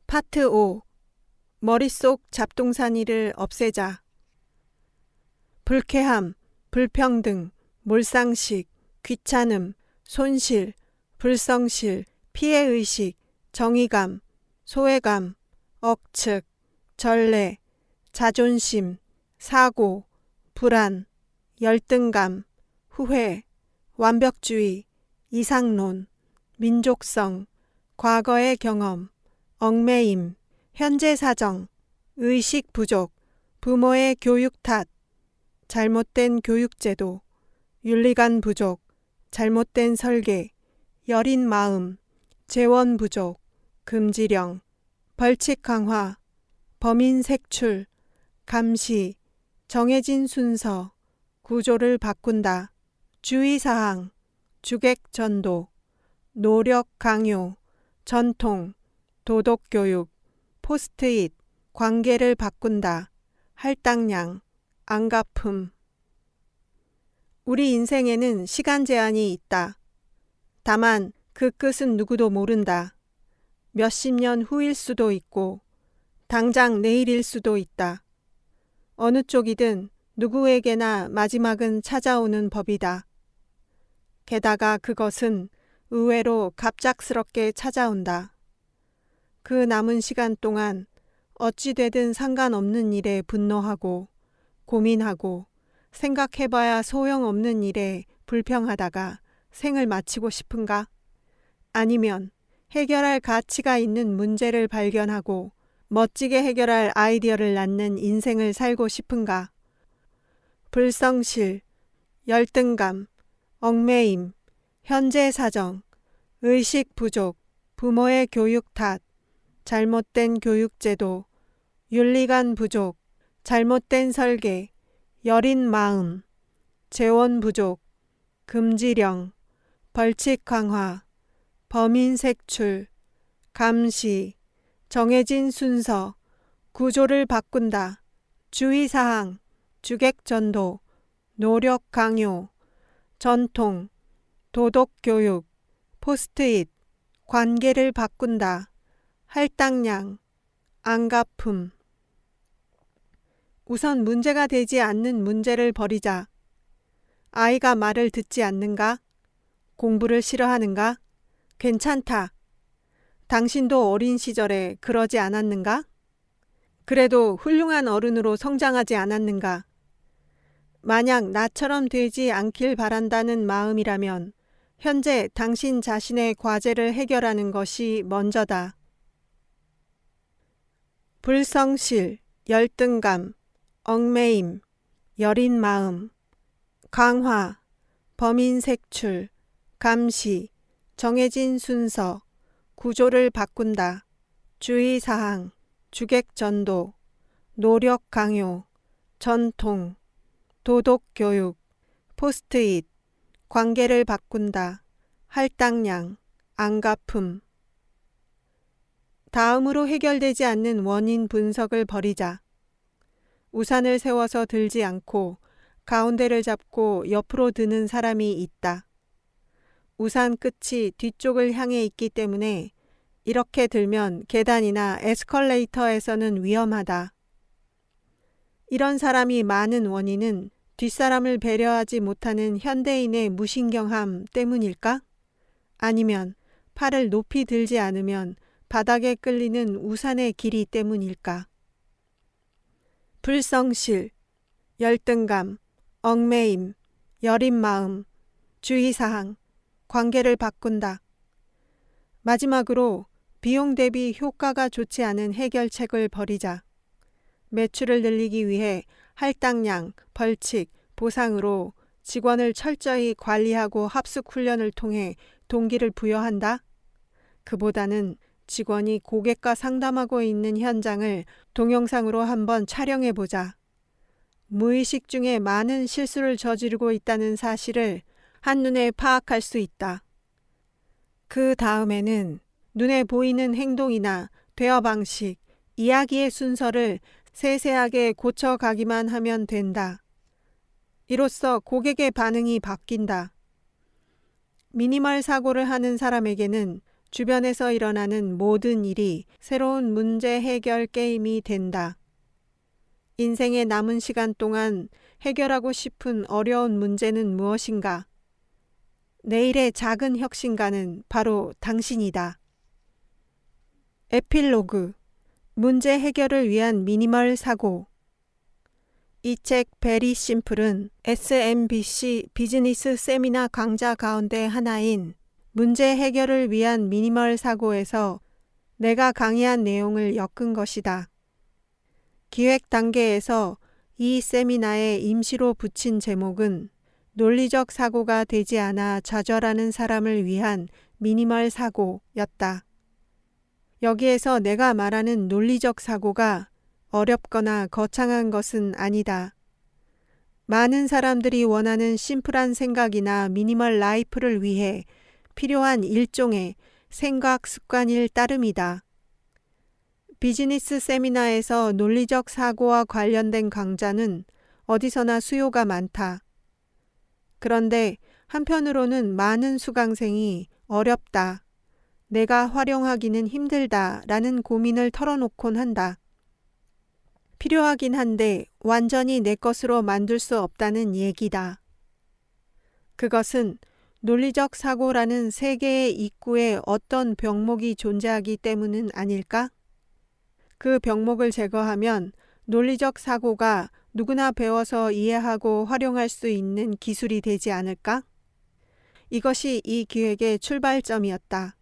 파트 5. 머릿속 잡동사니를 없애자. 불쾌함, 불평등, 몰상식, 귀찮음, 손실, 불성실, 피해의식, 정의감, 소외감, 억측, 전례, 자존심, 사고, 불안, 열등감, 후회, 완벽주의, 이상론, 민족성, 과거의 경험, 얽매임, 현재 사정, 의식 부족, 부모의 교육 탓, 잘못된 교육제도, 윤리관 부족, 잘못된 설계, 여린 마음, 재원 부족, 금지령, 벌칙 강화, 범인 색출, 감시, 정해진 순서, 구조를 바꾼다, 주의사항, 주객 전도, 노력 강요, 전통, 도덕교육, 포스트잇, 관계를 바꾼다, 할당량, 안갚음. 우리 인생에는 시간 제한이 있다. 다만 그 끝은 누구도 모른다. 몇십 년 후일 수도 있고 당장 내일일 수도 있다. 어느 쪽이든 누구에게나 마지막은 찾아오는 법이다. 게다가 그것은 의외로 갑작스럽게 찾아온다. 그 남은 시간 동안 어찌되든 상관없는 일에 분노하고 고민하고 생각해봐야 소용없는 일에 불평하다가 생을 마치고 싶은가? 아니면 해결할 가치가 있는 문제를 발견하고 멋지게 해결할 아이디어를 낳는 인생을 살고 싶은가? 불성실, 열등감, 얽매임, 현재 사정, 의식 부족, 부모의 교육 탓, 잘못된 교육제도, 윤리관 부족, 잘못된 설계, 여린 마음, 재원 부족, 금지령, 벌칙 강화, 범인 색출, 감시, 정해진 순서, 구조를 바꾼다, 주의사항, 주객 전도, 노력 강요, 전통, 도덕교육, 포스트잇, 관계를 바꾼다, 할당량, 안갚음. 우선 문제가 되지 않는 문제를 버리자. 아이가 말을 듣지 않는가? 공부를 싫어하는가? 괜찮다. 당신도 어린 시절에 그러지 않았는가? 그래도 훌륭한 어른으로 성장하지 않았는가? 만약 나처럼 되지 않길 바란다는 마음이라면 현재 당신 자신의 과제를 해결하는 것이 먼저다. 불성실, 열등감, 얽매임, 여린 마음, 강화, 범인 색출, 감시, 정해진 순서, 구조를 바꾼다, 주의사항, 주객 전도, 노력 강요, 전통, 도덕교육, 포스트잇, 관계를 바꾼다, 할당량, 안갚음. 다음으로 해결되지 않는 원인 분석을 버리자. 우산을 세워서 들지 않고 가운데를 잡고 옆으로 드는 사람이 있다. 우산 끝이 뒤쪽을 향해 있기 때문에 이렇게 들면 계단이나 에스컬레이터에서는 위험하다. 이런 사람이 많은 원인은 뒷사람을 배려하지 못하는 현대인의 무신경함 때문일까? 아니면 팔을 높이 들지 않으면 바닥에 끌리는 우산의 길이 때문일까? 불성실, 열등감, 얽매임, 여린 마음, 주의사항, 관계를 바꾼다. 마지막으로 비용 대비 효과가 좋지 않은 해결책을 버리자. 매출을 늘리기 위해 할당량, 벌칙, 보상으로 직원을 철저히 관리하고 합숙 훈련을 통해 동기를 부여한다? 그보다는 직원이 고객과 상담하고 있는 현장을 동영상으로 한번 촬영해보자. 무의식 중에 많은 실수를 저지르고 있다는 사실을 한눈에 파악할 수 있다. 그 다음에는 눈에 보이는 행동이나 대화 방식, 이야기의 순서를 세세하게 고쳐가기만 하면 된다. 이로써 고객의 반응이 바뀐다. 미니멀 사고를 하는 사람에게는 주변에서 일어나는 모든 일이 새로운 문제 해결 게임이 된다. 인생의 남은 시간 동안 해결하고 싶은 어려운 문제는 무엇인가? 내일의 작은 혁신가는 바로 당신이다. 에필로그, 문제 해결을 위한 미니멀 사고. 이 책 베리 심플은 SMBC 비즈니스 세미나 강좌 가운데 하나인 문제 해결을 위한 미니멀 사고에서 내가 강의한 내용을 엮은 것이다. 기획 단계에서 이 세미나에 임시로 붙인 제목은 논리적 사고가 되지 않아 좌절하는 사람을 위한 미니멀 사고였다. 여기에서 내가 말하는 논리적 사고가 어렵거나 거창한 것은 아니다. 많은 사람들이 원하는 심플한 생각이나 미니멀 라이프를 위해 필요한 일종의 생각 습관일 따름이다. 비즈니스 세미나에서 논리적 사고와 관련된 강좌는 어디서나 수요가 많다. 그런데 한편으로는 많은 수강생이 어렵다, 내가 활용하기는 힘들다 라는 고민을 털어놓곤 한다. 필요하긴 한데 완전히 내 것으로 만들 수 없다는 얘기다. 그것은 논리적 사고라는 세계의 입구에 어떤 병목이 존재하기 때문은 아닐까? 그 병목을 제거하면 논리적 사고가 누구나 배워서 이해하고 활용할 수 있는 기술이 되지 않을까? 이것이 이 기획의 출발점이었다.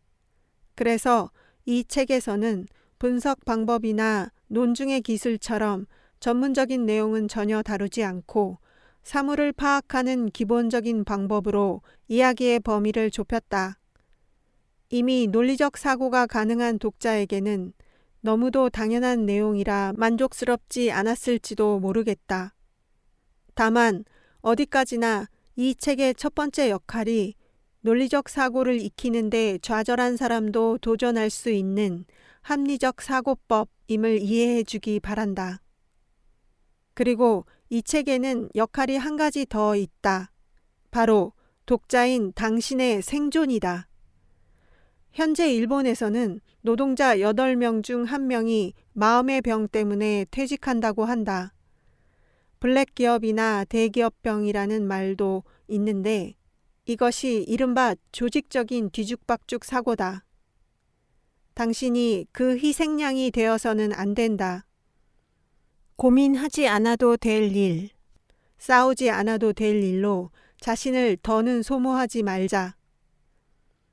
그래서 이 책에서는 분석 방법이나 논증의 기술처럼 전문적인 내용은 전혀 다루지 않고 사물을 파악하는 기본적인 방법으로 이야기의 범위를 좁혔다. 이미 논리적 사고가 가능한 독자에게는 너무도 당연한 내용이라 만족스럽지 않았을지도 모르겠다. 다만 어디까지나 이 책의 첫 번째 역할이 논리적 사고를 익히는데 좌절한 사람도 도전할 수 있는 합리적 사고법임을 이해해 주기 바란다. 그리고 이 책에는 역할이 한 가지 더 있다. 바로 독자인 당신의 생존이다. 현재 일본에서는 노동자 8명 중 1명이 마음의 병 때문에 퇴직한다고 한다. 블랙 기업이나 대기업병이라는 말도 있는데 이것이 이른바 조직적인 뒤죽박죽 사고다. 당신이 그 희생양이 되어서는 안 된다. 고민하지 않아도 될 일, 싸우지 않아도 될 일로 자신을 더는 소모하지 말자.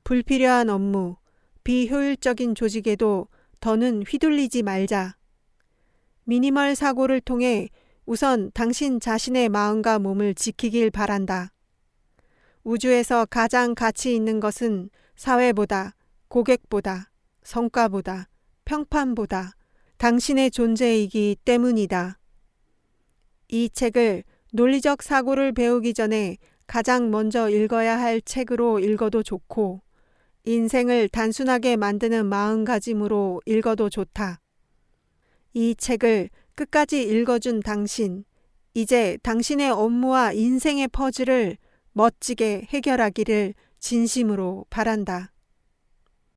불필요한 업무, 비효율적인 조직에도 더는 휘둘리지 말자. 미니멀 사고를 통해 우선 당신 자신의 마음과 몸을 지키길 바란다. 우주에서 가장 가치 있는 것은 사회보다, 고객보다, 성과보다, 평판보다 당신의 존재이기 때문이다. 이 책을 논리적 사고를 배우기 전에 가장 먼저 읽어야 할 책으로 읽어도 좋고 인생을 단순하게 만드는 마음가짐으로 읽어도 좋다. 이 책을 끝까지 읽어준 당신, 이제 당신의 업무와 인생의 퍼즐을 멋지게 해결하기를 진심으로 바란다.